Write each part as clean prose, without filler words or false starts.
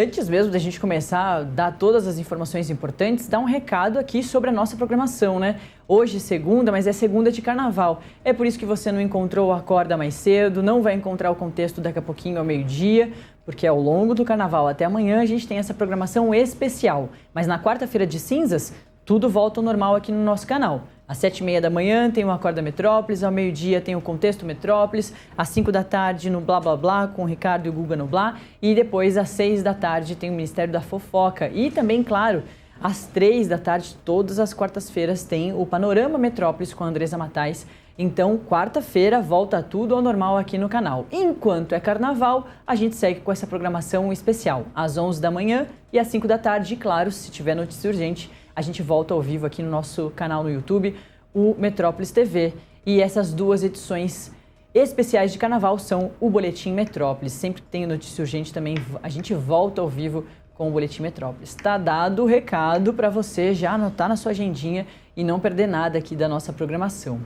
Antes mesmo da gente começar a dar todas as informações importantes, dá um recado aqui sobre a nossa programação, né? Hoje segunda, mas é segunda de carnaval. É por isso que você não encontrou o Acorda Mais Cedo, não vai encontrar o contexto daqui a pouquinho ao meio-dia, porque ao longo do carnaval até amanhã a gente tem essa programação especial. Mas na quarta-feira de cinzas, tudo volta ao normal aqui no nosso canal. Às 7h30 da manhã tem o Acorda Metrópolis, ao meio-dia tem o Contexto Metrópolis, às 5 da tarde no Blá Blá Blá com o Ricardo e o Guga no Blá, e depois às 6 da tarde tem o Ministério da Fofoca. E também, claro, às 3 da tarde, todas as quartas-feiras, tem o Panorama Metrópolis com a Andresa Matais. Então, quarta-feira, volta tudo ao normal aqui no canal. Enquanto é carnaval, a gente segue com essa programação especial, às 11 da manhã e às 5 da tarde. E claro, se tiver notícia urgente, a gente volta ao vivo aqui no nosso canal no YouTube, o Metrópolis TV. E essas duas edições especiais de carnaval são o Boletim Metrópolis. Sempre que tem notícia urgente também, a gente volta ao vivo com o Boletim Metrópolis. Tá dado o recado para você já anotar na sua agendinha e não perder nada aqui da nossa programação.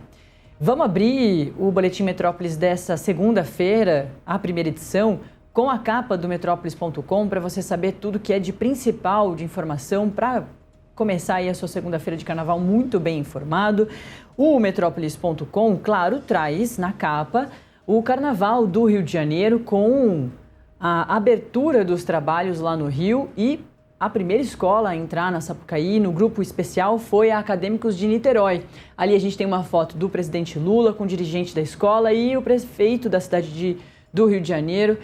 Vamos abrir o Boletim Metrópolis dessa segunda-feira, a primeira edição, com a capa do metrópolis.com para você saber tudo que é de principal de informação para começar aí a sua segunda-feira de carnaval muito bem informado. O metrópolis.com, claro, traz na capa o Carnaval do Rio de Janeiro com a abertura dos trabalhos lá no Rio, e a primeira escola a entrar na Sapucaí, no grupo especial, foi a Acadêmicos de Niterói. Ali a gente tem uma foto do presidente Lula com o dirigente da escola e o prefeito da cidade do Rio de Janeiro,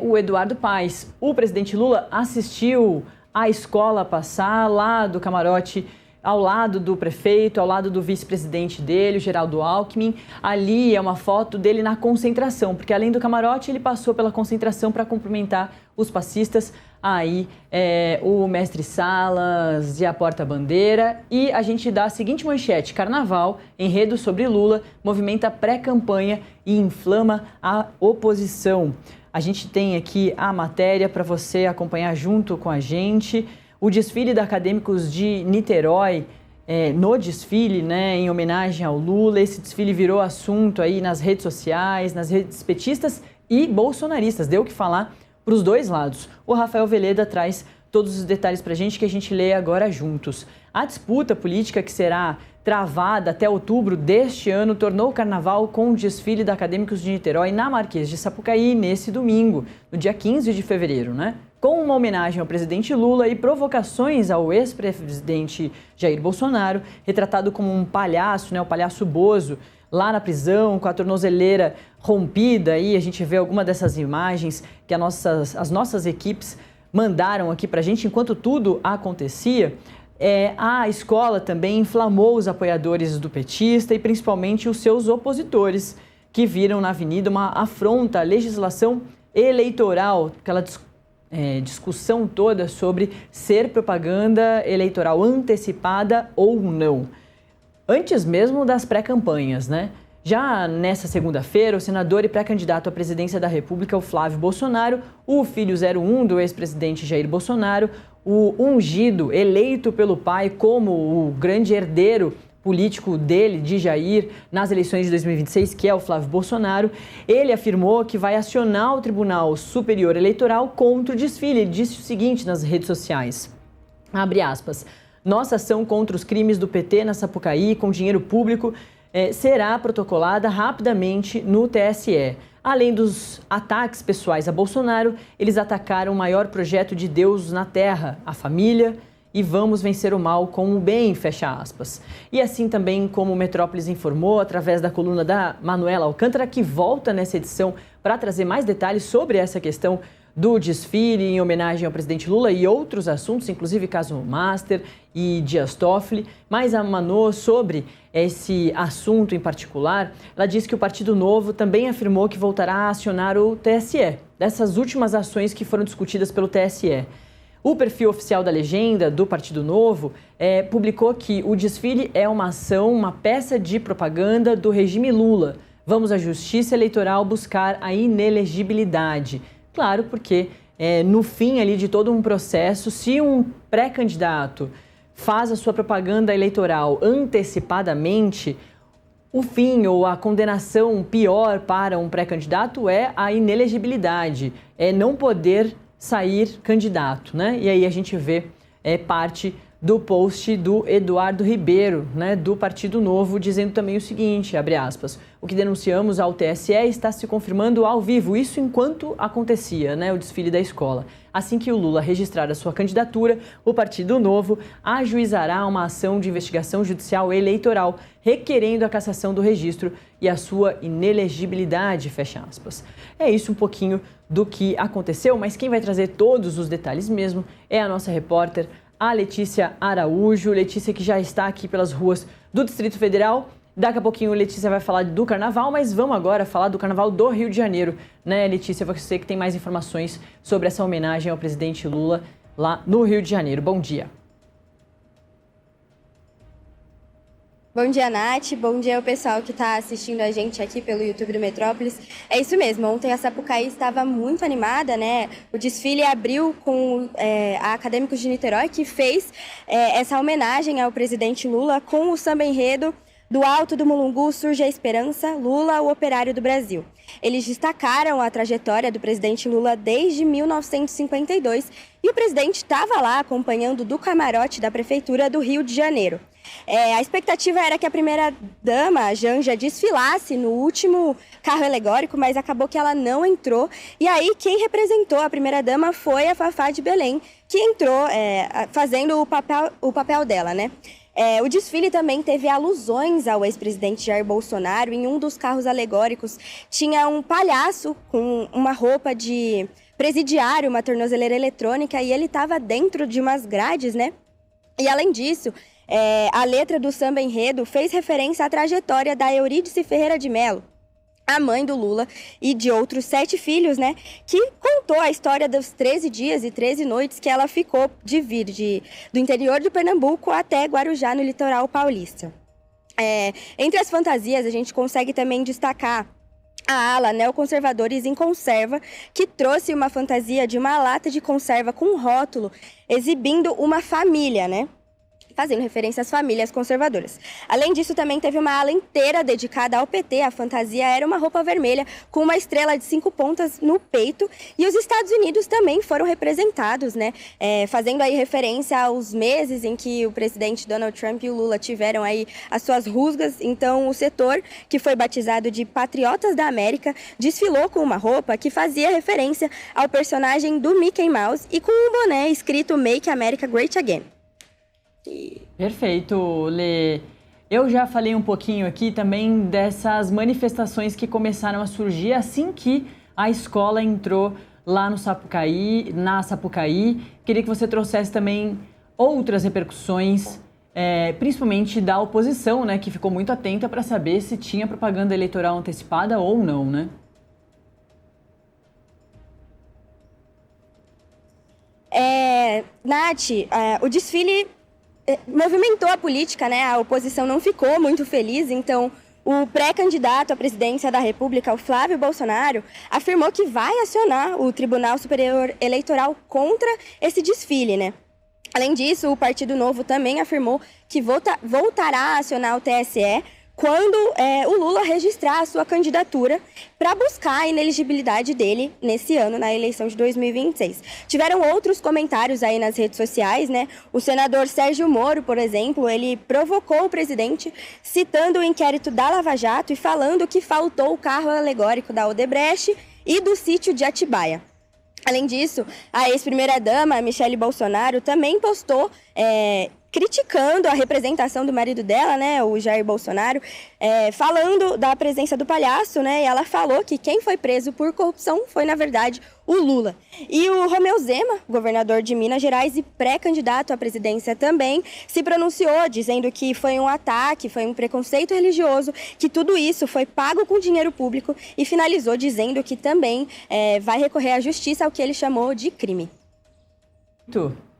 o Eduardo Paes. O presidente Lula assistiu a escola passar lá do camarote, ao lado do prefeito, ao lado do vice-presidente dele, o Geraldo Alckmin. Ali é uma foto dele na concentração, porque além do camarote, ele passou pela concentração para cumprimentar os passistas. Aí o mestre Salas e a porta-bandeira. E a gente dá a seguinte manchete: Carnaval, enredo sobre Lula, movimenta pré-campanha e inflama a oposição. A gente tem aqui a matéria para você acompanhar junto com a gente. O desfile da Acadêmicos de Niterói, no desfile, né, em homenagem ao Lula. Esse desfile virou assunto aí nas redes sociais, nas redes petistas e bolsonaristas. Deu o que falar para os dois lados. O Rafael Veleda traz todos os detalhes para a gente, que a gente lê agora juntos. A disputa política que será travada até outubro deste ano tornou o carnaval com o desfile da Acadêmicos de Niterói na Marquês de Sapucaí nesse domingo, no dia 15 de fevereiro, né? Com uma homenagem ao presidente Lula e provocações ao ex-presidente Jair Bolsonaro, retratado como um palhaço, né, o palhaço Bozo, lá na prisão, com a tornozeleira rompida. Aí a gente vê alguma dessas imagens que as nossas equipes mandaram aqui pra gente enquanto tudo acontecia. A escola também inflamou os apoiadores do petista e principalmente os seus opositores, que viram na avenida uma afronta à legislação eleitoral, aquela discussão toda sobre ser propaganda eleitoral antecipada ou não, antes mesmo das pré-campanhas, né? Já nessa segunda-feira, o senador e pré-candidato à presidência da República, o Flávio Bolsonaro, o filho 01 do ex-presidente Jair Bolsonaro, o ungido, eleito pelo pai como o grande herdeiro político dele, de Jair, nas eleições de 2026, que é o Flávio Bolsonaro, ele afirmou que vai acionar o Tribunal Superior Eleitoral contra o desfile. Ele disse o seguinte nas redes sociais, abre aspas: nossa ação contra os crimes do PT na Sapucaí com dinheiro público será protocolada rapidamente no TSE. Além dos ataques pessoais a Bolsonaro, eles atacaram o maior projeto de Deus na Terra, a família, e vamos vencer o mal com o bem, fecha aspas. E assim também como o Metrópolis informou, através da coluna da Manuela Alcântara, que volta nessa edição para trazer mais detalhes sobre essa questão do desfile em homenagem ao presidente Lula e outros assuntos, inclusive caso Master e Dias Toffoli. Mas a Manu, sobre esse assunto em particular, ela disse que o Partido Novo também afirmou que voltará a acionar o TSE, dessas últimas ações que foram discutidas pelo TSE. O perfil oficial da legenda do Partido Novo publicou que o desfile é uma ação, uma peça de propaganda do regime Lula. Vamos à Justiça Eleitoral buscar a inelegibilidade. Claro, porque no fim ali de todo um processo, se um pré-candidato faz a sua propaganda eleitoral antecipadamente, o fim ou a condenação pior para um pré-candidato é a inelegibilidade, é não poder sair candidato, né? E aí a gente vê parte do post do Eduardo Ribeiro, né, do Partido Novo, dizendo também o seguinte, abre aspas, o que denunciamos ao TSE está se confirmando ao vivo, isso enquanto acontecia, né, o desfile da escola. Assim que o Lula registrar a sua candidatura, o Partido Novo ajuizará uma ação de investigação judicial eleitoral, requerendo a cassação do registro e a sua inelegibilidade, fecha aspas. É isso um pouquinho do que aconteceu, mas quem vai trazer todos os detalhes mesmo é a nossa repórter, a Letícia Araújo. Letícia, que já está aqui pelas ruas do Distrito Federal. Daqui a pouquinho a Letícia vai falar do carnaval, mas vamos agora falar do carnaval do Rio de Janeiro, né, Letícia? Você que tem mais informações sobre essa homenagem ao presidente Lula lá no Rio de Janeiro. Bom dia. Bom dia, Nath. Bom dia ao pessoal que está assistindo a gente aqui pelo YouTube do Metrópolis. É isso mesmo, ontem a Sapucaí estava muito animada, né? O desfile abriu com a Acadêmicos de Niterói, que fez essa homenagem ao presidente Lula com o samba enredo Do Alto do Mulungu Surge a Esperança, Lula, o operário do Brasil. Eles destacaram a trajetória do presidente Lula desde 1952 e o presidente estava lá acompanhando do camarote da Prefeitura do Rio de Janeiro. A expectativa era que a primeira-dama, a Janja, desfilasse no último carro alegórico, mas acabou que ela não entrou. E aí, quem representou a primeira-dama foi a Fafá de Belém, que entrou fazendo o papel dela, né? O desfile também teve alusões ao ex-presidente Jair Bolsonaro. Em um dos carros alegóricos tinha um palhaço com uma roupa de presidiário, uma tornozeleira eletrônica, e ele estava dentro de umas grades, né? E além disso, a letra do samba enredo fez referência à trajetória da Eurídice Ferreira de Mello, a mãe do Lula e de outros 7 filhos, né? Que contou a história dos 13 dias e 13 noites que ela ficou de vir do interior de Pernambuco até Guarujá, no litoral paulista. Entre as fantasias, a gente consegue também destacar a ala Neoconservadores em Conserva, que trouxe uma fantasia de uma lata de conserva com rótulo, exibindo uma família, né? Fazendo referência às famílias conservadoras. Além disso, também teve uma ala inteira dedicada ao PT. A fantasia era uma roupa vermelha com uma estrela de 5 pontas no peito. E os Estados Unidos também foram representados, né? Fazendo aí referência aos meses em que o presidente Donald Trump e o Lula tiveram aí as suas rusgas. Então, o setor, que foi batizado de Patriotas da América, desfilou com uma roupa que fazia referência ao personagem do Mickey Mouse e com um boné escrito Make America Great Again. Perfeito, Lê. Eu já falei um pouquinho aqui também dessas manifestações que começaram a surgir assim que a escola entrou lá no Sapucaí, na Sapucaí. Queria que você trouxesse também outras repercussões, principalmente da oposição, né, que ficou muito atenta para saber se tinha propaganda eleitoral antecipada ou não, né? Nath, o desfile movimentou a política, né? A oposição não ficou muito feliz, então o pré-candidato à presidência da República, o Flávio Bolsonaro, afirmou que vai acionar o Tribunal Superior Eleitoral contra esse desfile, né? Além disso, o Partido Novo também afirmou que voltará a acionar o TSE quando o Lula registrar a sua candidatura para buscar a inelegibilidade dele nesse ano, na eleição de 2026. Tiveram outros comentários aí nas redes sociais, né? O senador Sérgio Moro, por exemplo, ele provocou o presidente citando o inquérito da Lava Jato e falando que faltou o carro alegórico da Odebrecht e do sítio de Atibaia. Além disso, a ex-primeira-dama, Michele Bolsonaro, também postou criticando a representação do marido dela, né, o Jair Bolsonaro, falando da presença do palhaço, né, e ela falou que quem foi preso por corrupção foi, na verdade, o Lula. E o Romeu Zema, governador de Minas Gerais e pré-candidato à presidência também, se pronunciou dizendo que foi um ataque, foi um preconceito religioso, que tudo isso foi pago com dinheiro público e finalizou dizendo que também vai recorrer à justiça ao que ele chamou de crime.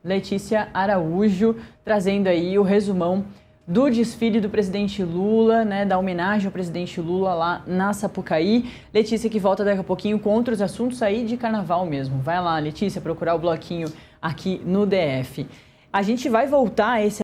Letícia Araújo, trazendo aí o resumão do desfile do presidente Lula, né, da homenagem ao presidente Lula lá na Sapucaí. Letícia, que volta daqui a pouquinho com outros assuntos aí de carnaval mesmo. Vai lá, Letícia, procurar o bloquinho aqui no DF. A gente vai voltar a esse